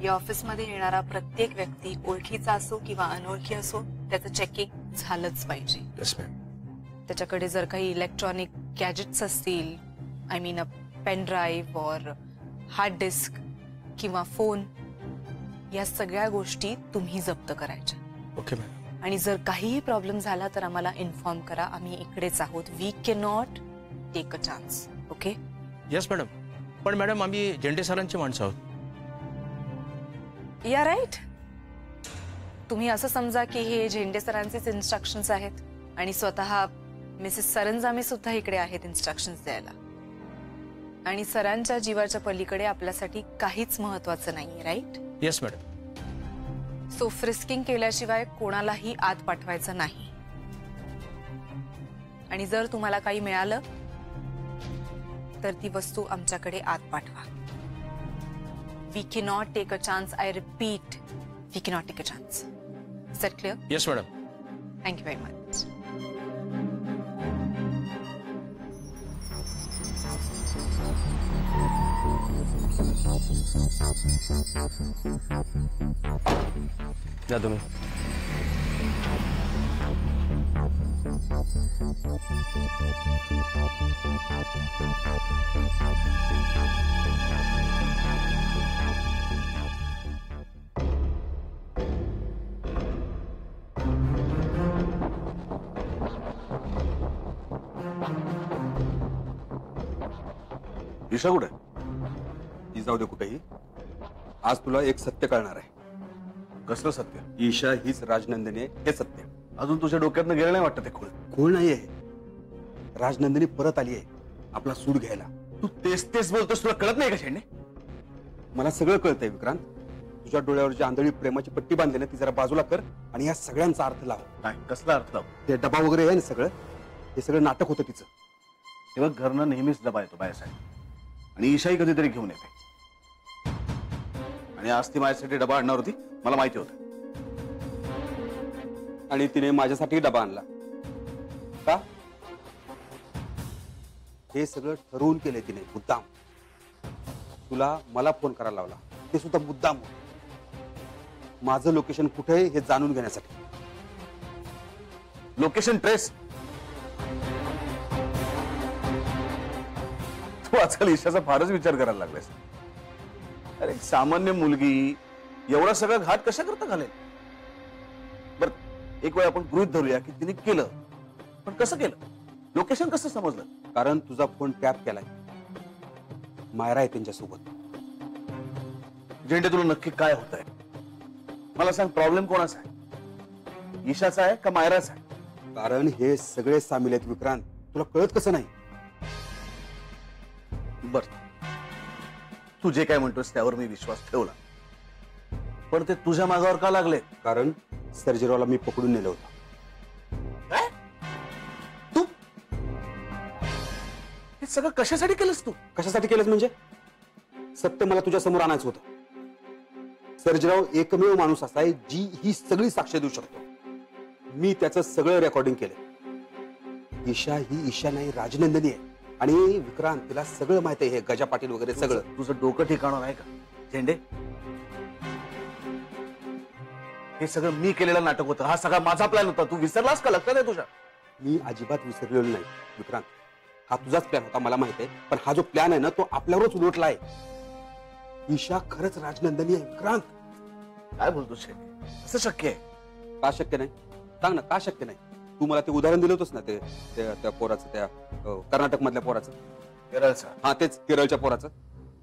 या ऑफिसमध्ये येणारा प्रत्येक व्यक्ती ओळखीचा असो किंवा अनोळखी असो त्याचं चेकिंग झालंच पाहिजे. Yes ma'am. त्याच्याकडे जर काही इलेक्ट्रॉनिक गॅजेट्स असतील, I mean a pen drive और हार्ड डिस्क किंवा फोन, या सगळ्या गोष्टी तुम्ही जप्त करायच्या. Okay ma'am. आणि जर काहीही प्रॉब्लेम झाला तर आम्हाला इन्फॉर्म करा. आम्ही इकडेच आहोत. We can not take a chance. Okay? Yes madam. पण मॅडम आम्ही झेंडे सरांची माणसं आहोत. या राईट. तुम्ही असं समजा की हे झेंडे सरांचेच इन्स्ट्रक्शन्स आहेत आणि स्वतः मिसेस सरंजामे सुद्धा इकडे आहेत इन्स्ट्रक्शन्स द्यायला. आणि सरांच्या जीवाच्या पलीकडे आपल्यासाठी काहीच महत्वाचं नाहीये, right? Yes madam. So frisking केल्याशिवाय कोणालाही आत पाठवायचं नाही. आणि जर तुम्हाला काही मिळालं तर ती वस्तू आमच्याकडे आत पाठवा. We cannot take a chance. I repeat, we cannot take a chance. Is that clear? Yes, madam. Thank you very much. या तुम्ही. ईशा कुठे? ती जाऊ दे कुठेही. आज तुला एक सत्य कळणार आहे. कसलं सत्य? ईशा हीच राजनंदिनी आहे हे सत्य. अजून तुझ्या डोक्यातनं गेलं नाही वाटतं ते खूळ? खूळ नाहीये. राजनंदिनी परत आली आहे आपला सूड घ्यायला. तू तेच तेच बोलतोस, तुला कळत नाही का शेंडे? मला सगळं कळतंय विक्रांत. तुझ्या डोळ्यावर जी आंधळी प्रेमाची पट्टी बांधली ना ती जरा बाजूला कर आणि या सगळ्यांचा अर्थ लाव. काय कसला अर्थ लाव? ते डबा वगैरे आहे ना सगळं, हे सगळं नाटक होतं तिचं. तेव्हा घरनं नेहमीच डबा येतो बायासाठी आणि ईशाही कधीतरी घेऊन येते. आणि आज ती माझ्यासाठी डबा आणणार होती, मला माहिती होतं. आणि तिने माझ्यासाठी डबा आणला का? हे सगळं ठरवून केलंय तिने मुद्दाम. तुला मला फोन करायला लावला ते सुद्धा मुद्दाम. माझं लोकेशन कुठे आहे हे जाणून घेण्यासाठी. Location trace? तू आजकाल ईशाचा फारच विचार करायला लागलास. अरे सामान्य मुलगी एवढा सगळा घात कशा करता घालेल? बर एक वेळ आपण गृहीत धरूया की तिने केलं, पण कसं केलं? लोकेशन कसं समजलं? कारण तुझा फोन टॅप केलाय. मायरा आहे त्यांच्यासोबत. झेंडे तुला नक्की काय होत आहे मला सांग. प्रॉब्लेम कोणाचा आहे? ईशाचा आहे का मायराचा आहे? कारण हे सगळे सामील आहेत विक्रांत. तुला कळत कसं नाही? बर तू जे काय म्हणतोस त्यावर मी विश्वास ठेवला, पण ते तुझ्या मागावर का लागले? कारण सर्जेरावला मी पकडून नेलं होतं. काय? तू हे सगळं कशासाठी केलंस? तू कशासाठी केलंस म्हणजे? सत्य मला तुझ्या समोर आणायचं होतं. सर्जेराव एकमेव माणूस असा आहे जी ही सगळी साक्ष देऊ शकतो. मी त्याचं सगळं रेकॉर्डिंग केलं. ईशा ही ईशा नाही, राजनंदिनी आहे. आणि विक्रांत तिला सगळं माहित आहे, हे गजा पाटील वगैरे सगळं. तुझं डोकं ठिकाणं आहे का झेंडे? हे सगळं मी केलेलं नाटक होतं. हा सगळा माझा प्लॅन होता. तू विसरलास का? लक्षात आहे तुझ्या? मी अजिबात विसरलेलो नाही विक्रांत. हा तुझाच प्लॅन होता मला माहित आहे, पण हा जो प्लॅन आहे ना तो आपल्यावरच उलटला आहे. ईशा खरंच राजनंदिनी आहे विक्रांत. काय बोलतो झेंडे? असं शक्य आहे? का शक्य नाही? सांग ना का शक्य नाही? तू मला ते उदाहरण दिलं होतंस ना त्या पोराचं, त्या कर्नाटक मधल्या पोराचं. केरळचा? हा तेच, केरळच्या पोराचं.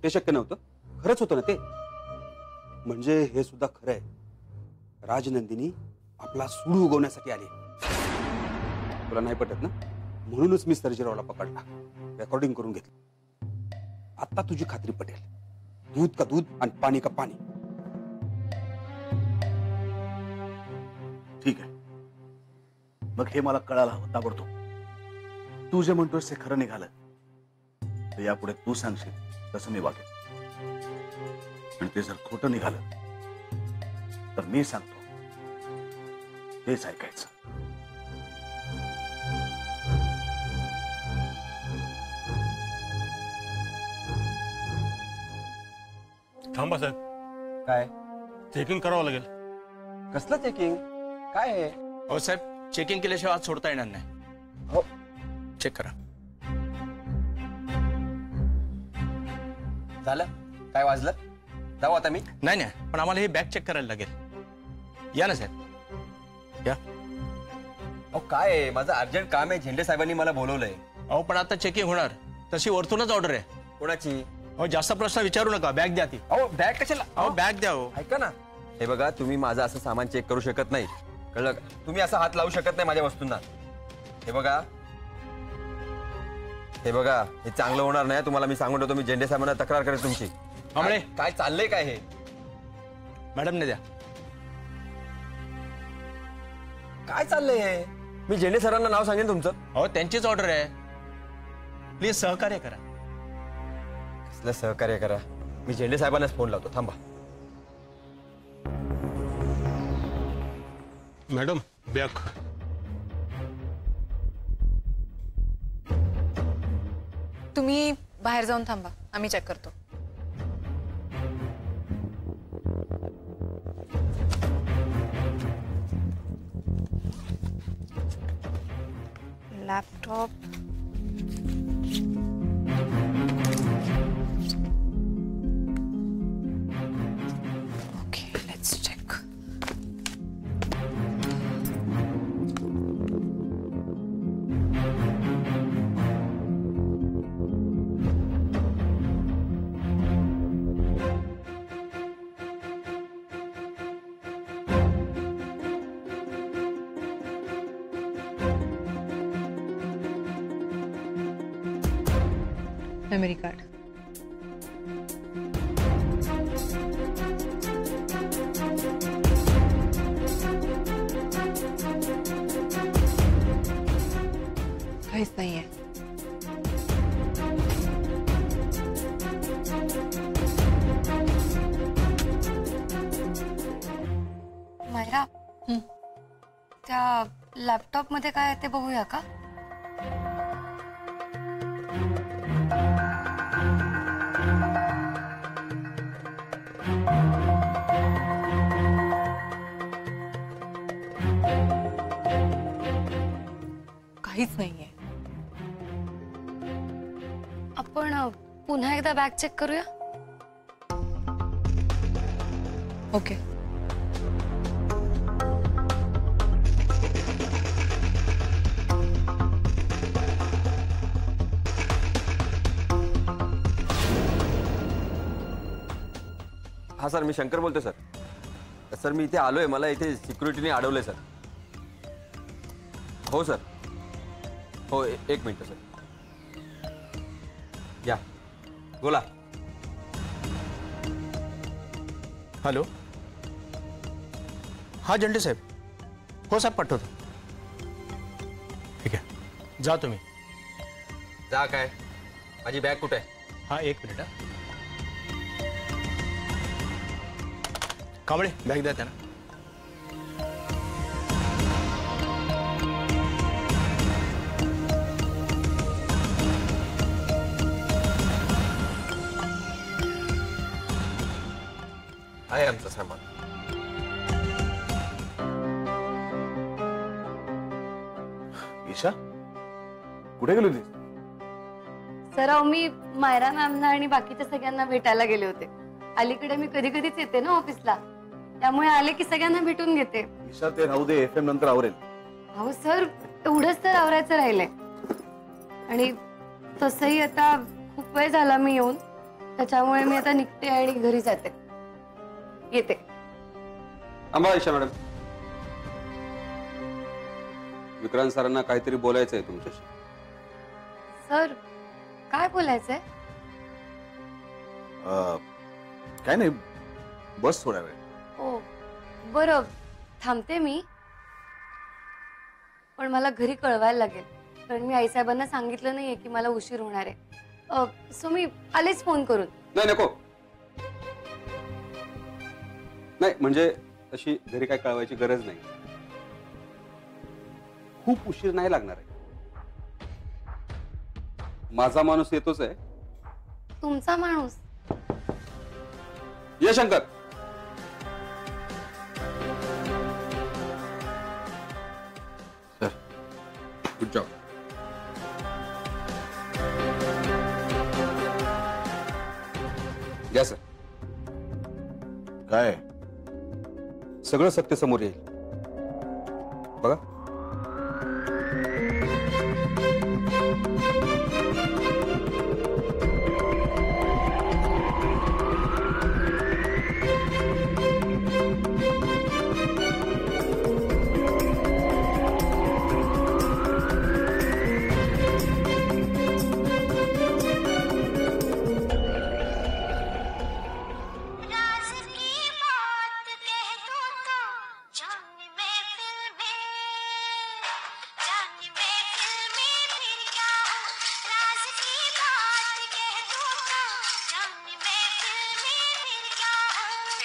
ते शक्य नव्हतं? खरंच होतं ना ते. म्हणजे हे सुद्धा खरं आहे. राजनंदिनी आपला सूड उगवण्यासाठी आली. तुला नाही पटत ना? म्हणूनच मी सर्जेरावला पकडला, रेकॉर्डिंग करून घेतली. आता तुझी खात्री पटेल. दूध का दूध आणि पाणी का पाणी. ठीक आहे, मग हे मला कळायला हवं ताबडतोब. तू जे म्हणतोस ते खरं निघालं तर यापुढे तू सांगशील तसं मी वागेन. आणि ते जर खोटं निघालं तर मी सांगतो तेच ऐकायचं. थांबा साहेब. काय चेकिंग करावं लागेल. कसलं चेकिंग? काय आहे? हो साहेब, चेकिंग केल्याशिवाय आज सोडता येणार नाही. हो. चेक करा. झालं? काय वाजलं? जाऊ आता मी. नाही नाही, पण आम्हाला ही बॅग चेक करायला लागेल. या ना साहेब, या. अहो काय आहे, माझं अर्जंट काम आहे. झेंडे साहेबांनी मला बोलवलंय. अहो पण आता चेकिंग होणार, तशी वरतूनच ऑर्डर आहे. कोणाची? अहो जास्त प्रश्न विचारू नका, बॅग द्या ती. अहो बॅग कशाला? अहो बॅग द्या. हो ऐका ना, हे बघा, तुम्ही माझं असं सामान चेक करू शकत नाही, कळलं का? तुम्ही असा हात लावू शकत नाही माझ्या वस्तूंना. हे बघा, हे बघा, हे चांगलं होणार नाही. तुम्हाला मी सांगून ठेवतो, मी झेंडे साहेबांना तक्रार करेन तुमची. आमळे. काय चाललंय काय हे? मॅडमने द्या. काय चाललंय हे? मी झेंडे सरांना नाव सांगेन तुमचं. अहो त्यांचीच ऑर्डर आहे, प्लीज सहकार्य करा. कसलं सहकार्य करा? मी झेंडे साहेबांनाच फोन लावतो, थांबा. Madam bag. तुम्ही बाहेर जाऊन थांबा, आम्ही चेक करतो. Laptop, okay, let's check. Memory card, काहीच नाहीये. मायरा, त्या लॅपटॉप मध्ये काय आहे ते बघूया का? काहीच नाहीये. आपण पुन्हा एकदा बॅग चेक करूया. ओके. हा सर, मी शंकर बोलतोय सर. सर मी इथे आलोय, मला इथे सिक्युरिटीने अडवलंय सर. हो सर, हो एक मिनिट सर. या, बोला. हॅलो. हा झेंडे साहेब. हो साहेब, पाठवतो. ठीक आहे, जा तुम्ही. जा काय? माझी बॅग कुठे आहे? हा एक मिनिट. कांबळे, बॅग द्या त्यांना. आहे आमचं सामान. ईशा, कुठे गेली होती? सर, अहो मी मायरा मॅमना आणि बाकीच्या सगळ्यांना भेटायला गेले होते. अलीकडे मी कधी कधीच येते ना ऑफिसला, त्यामुळे आले की सगळ्यांना भेटून घेते. ईशा, ते राहू दे, FM नंतर आवरेल. अहो सर, एवढंच तर आवरायचं राहिलंय. आणि तसंही आता खूप वेळ झाला मी येऊन, त्याच्यामुळे मी आता निघते आणि घरी जाते. येते. थांबा ईशा मॅडम, विक्रांत सरांना काहीतरी बोलायचं आहे तुमच्याशी. सर, काय बोलायचंय? काय नाही, बस थोड्या वेळ. हो बरं, थांबते मी. पण मला घरी कळवायला लागेल, कारण मी आईसाहेबांना सांगितलं नाहीये की मला उशीर होणार आहे. सो मी आलेच फोन करून. नाही नको, नाही म्हणजे तशी घरी काय कळवायची गरज नाही. खूप उशीर नाही लागणार आहे. माझा माणूस येतोच आहे. तुमचा माणूस? ये शंकर. Good job. या सर. काय सगळं सत्य समोर येईल. बघा.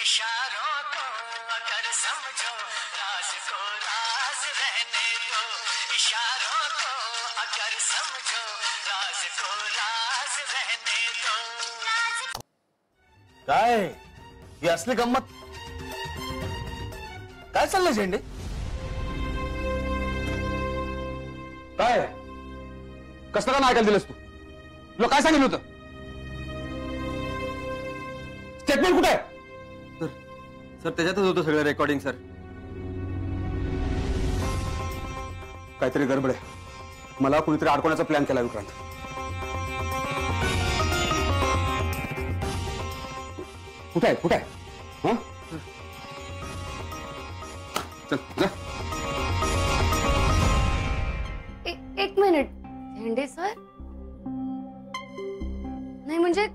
इशारों को अगर समझो राज को राज रहने दो इशारों को अगर समझो राज को राज रहने दो काय ही असली गंमत काय चाललंय झेंडे काय कसं का नाही ऐकायला दिलंस तू तुला काय सांगितलं होतं स्टेटमेंट कुठे आहे सर त्याच्यातच होतं सगळं रेकॉर्डिंग सर. काहीतरी गडबड आहे मला कुणीतरी अडकवण्याचा प्लॅन केला विक्रांत कुठे आहे हं? चल जा एक मिनिट झेंडे सर नाही म्हणजे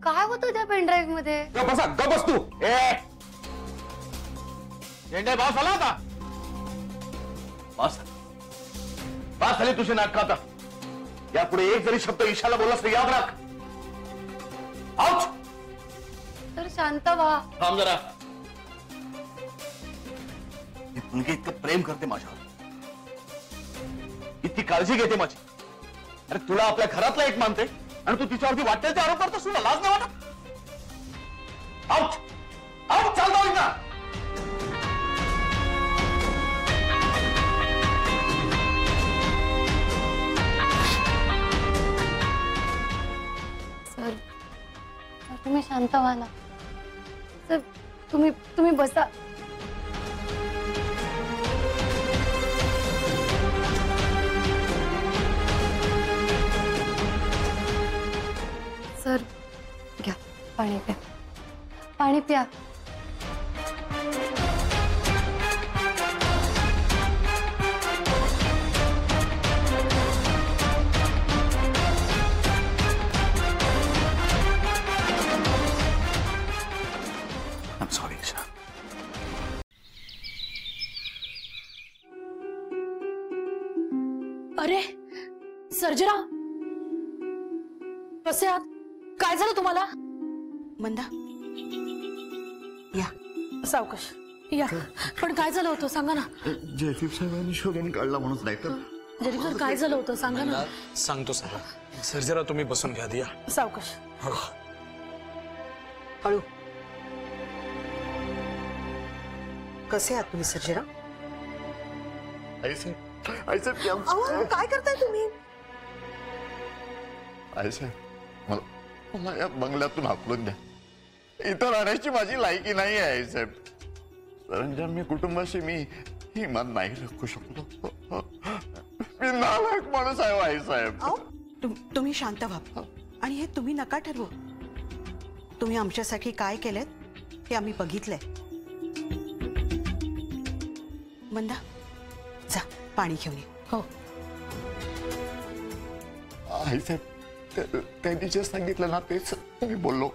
काय होतं त्या पेनड्राईव्ह मध्ये गप बस तू झेंडे बास आला होता बास झाली तुझे नाटक आता यापुढे एक जरी शब्द ईशाला बोललास तर याद राख. आउच तर शांत व्हा. थांब जरा. ही मुलगी इतकं प्रेम करते माझ्यावर इतकी काळजी घेते माझी अरे तुला आपल्या घरातला एक मानते आणि तू तिच्यावरती वाटेल ते आरोप करतोस तुला लाज नाही वाटत. आउट आउट चाल जाऊ ना. सर तुम्ही शांत व्हा ना सर. तुम्ही बसा. सर घ्या पाणी प्या. पाणी प्या. I'm sorry, Isha. अरे सर्जराव कसे आहात काय झालं तुम्हाला मंदा या सावकाश या पण काय झालं होतं सांगा ना. जयदीप साहेबांनी शोधून काढला म्हणून नाही तर जरी सर काय झालं होतं सांगा ना. सांगतो सर सर्जरा तुम्ही बसून घ्या दिया. सावकाश हळू. कसे आहात तुम्ही सर्जेराव? आईसाहेब काय करताय तुम्ही? आईसाहेब मला या बंगल्यातून हाकलून द्या. इथं राहण्याची माझी लायकी नाही आहे आईसाहेब. सरंजामी कुटुंबाशी मी इमान नाही राखू शकतो. मी नालायक माणूस आहे आईसाहेब. तुम्ही शांत व्हा आणि हे तुम्ही नका ठरवू. तुम्ही आमच्यासाठी काय केलेत हे आम्ही बघितलंय. मंदा जा पाणी घेऊन ये. हो आईसाहेब त्यांनी जे सांगितलं ना तेच मी बोललो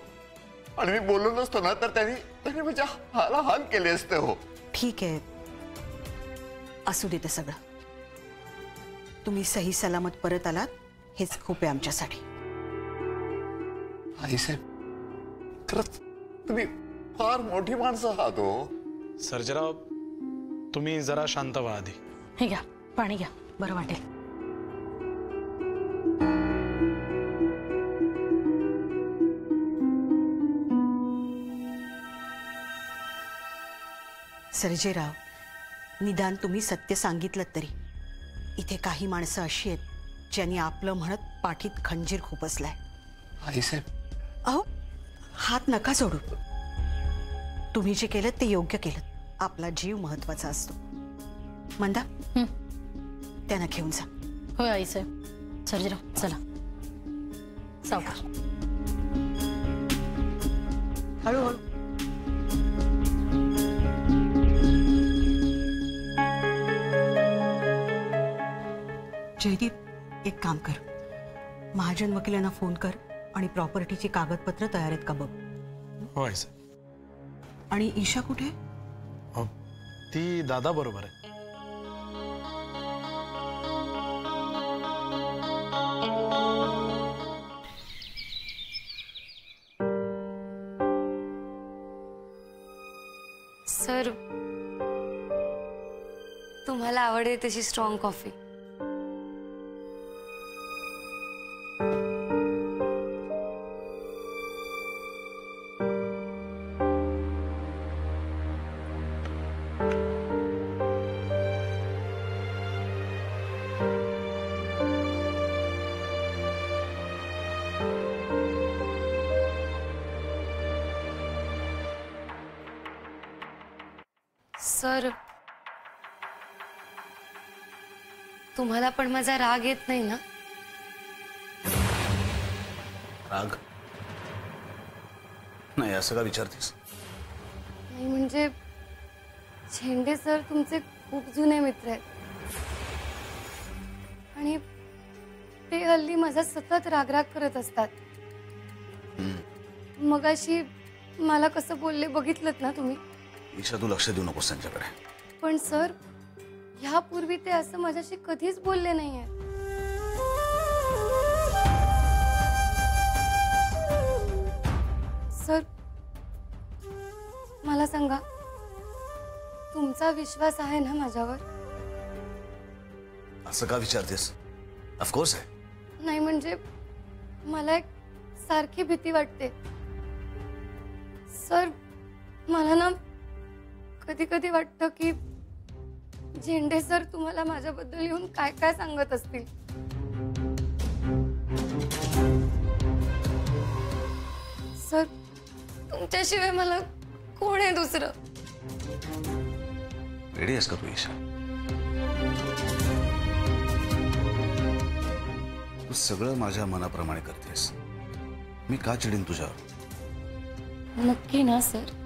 आणि मी बोललो नसतो ना तर त्यांनी माझ्या हाला हाल केले असते. हो ठीक आहे असू दे ते सगळं. तुम्ही सही सलामत परत आलात हेच खूप आहे आमच्यासाठी. आईसाहेब खरंच तुम्ही फार मोठी माणसं आहात. हो सर्जराव तुम्ही जरा शांत व्हा आधी. हे घ्या पाणी घ्या बरं वाटेल. सर्जेराव निदान तुम्ही सत्य सांगितलं तरी इथे काही माणसं अशी आहेत ज्यांनी आपलं म्हणत पाठीत खंजीर खुपसलाय. आईसाहेब अहो, हात नका सोडू. तुम्ही जे केलं ते योग्य केलं. आपला जीव महत्वाचा असतो. मंदा, त्यांना घेऊन जा. होय आईसाहेब. सर्जेराव चला. सावकार. हळूहळू. जयदीप, एक काम कर. महाजन वकिलांना फोन कर आणि प्रॉपर्टीची कागदपत्र तयार आहेत का बघ. हो आहे सर. आणि ईशा कुठे? ती दादा बरोबर आहे. सर, तुम्हाला आवडेल तशी स्ट्रॉंग कॉफी. सर, तुम्हाला पण माझा राग येत नाही ना? राग नाही, असं का विचारतेस? नाही म्हणजे झेंडे सर तुमचे खूप जुने मित्र आहेत आणि ते हल्ली माझा सतत रागराग करत असतात. मगाशी मला कसं बोलले बघितलंत ना तुम्ही? ईशा, तू लक्ष देऊ नकोस त्यांच्याकडे. पण सर, ह्यापूर्वी ते असं माझ्याशी कधीच बोलले नाहीये. सर, मला सांगा, तुमचा विश्वास आहे ना माझ्यावर? असं का विचारतेस? ऑफकोर्स आहे. नाही म्हणजे मला एक सारखी भीती वाटते. सर, मला ना कधी कधी वाटतं की झेंडे सर तुम्हाला माझ्याबद्दल येऊन काय काय सांगत असतील. सर, तुमच्याशिवाय मला कोण आहे दुसरं? रेडी आहेस का तू ईशा? तू सगळं माझ्या मनाप्रमाणे करतेस. मी का चिडीन तुझ्यावर? नक्की ना सर?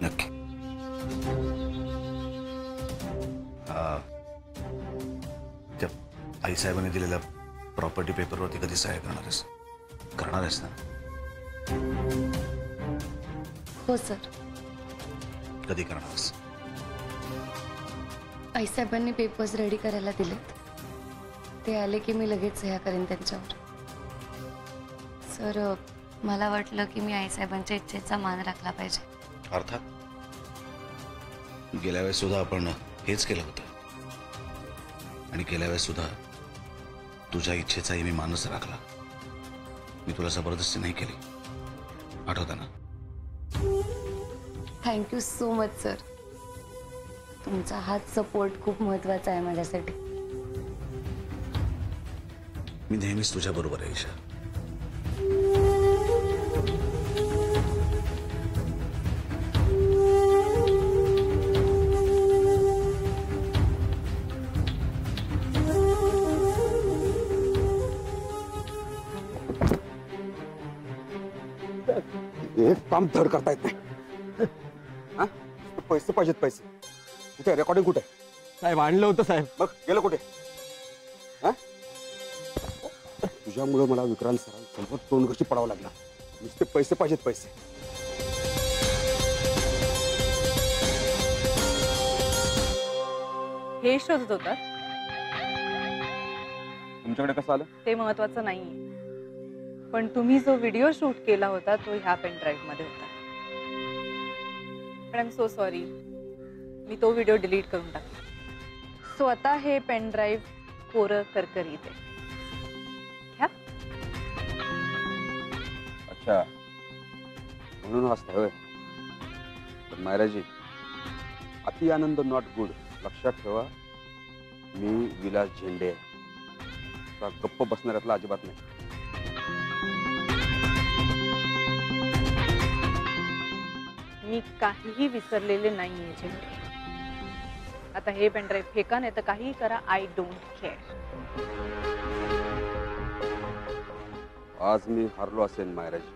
नक्की. त्या आईसाहेबांनी दिलेल्या प्रॉपर्टी पेपरवरती कधी सह्या करणार आहेस? करणार आहेस ना? हो सर. कधी करणार आहेस? आईसाहेबांनी पेपर्स रेडी करायला दिलेत. ते आले की मी लगेच सह्या करेन त्यांच्यावर. सर, मला वाटलं की मी आईसाहेबांच्या इच्छेचा मान राखला पाहिजे. अर्थात. गेल्या वेळेस सुद्धा आपण हेच केलं होतं आणि गेल्या वेळेस सुद्धा तुझ्या इच्छेचाही मी मानच राखला. मी तुला जबरदस्ती नाही केली, आठवतं ना? Thank you so much sir. तुमचा हाच सपोर्ट खूप महत्वाचा आहे माझ्यासाठी. मी नेहमीच तुझ्या बरोबर आहे ईशा. एक काम धड करता येत नाही. हा? पैसे पाहिजेत, पैसे. कुठे रेकॉर्डिंग कुठे? साहेब आणलं होतं साहेब. मग गेलं कुठे? हा? तुझ्यामुळे मला विक्रांत सरांसमोर तोंड कशी पडावं लागला. नुसते पैसे पाहिजेत, पैसे. हे शोधत होता. तुमच्याकडे कसं आलं? ते महत्वाचं नाहीये, पण तुम्ही जो व्हिडिओ शूट केला होता तो ह्या पेन ड्राईव्ह मध्ये होता. पण आय एम सो सॉरी, मी तो व्हिडिओ डिलीट करून टाकला. सो आता हे पेन ड्राईव्ह कोरं करकरीत आहे. घ्या. अच्छा, म्हणून हसताय होय. पण मायराजी, अति आनंद नॉट गुड. लक्षात ठेवा, मी विलास झेंडे आहे. असा गप्प बसणाऱ्यातला अजिबात नाही. मी काहीही विसरलेले नाहीये झेंडे. आता हे पेनड्राईव्ह फेका, नाही तर काहीही करा. I don't care. आज मी हारलो असेल मायराजी,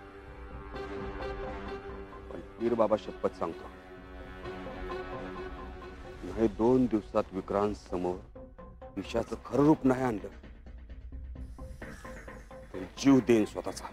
पण पीर बाबा शपथ सांगतो, नाही 2 दिवसात विक्रांत समोर ईशाचं खरं रूप नाही आणलं तर जीव देईन स्वतःचा.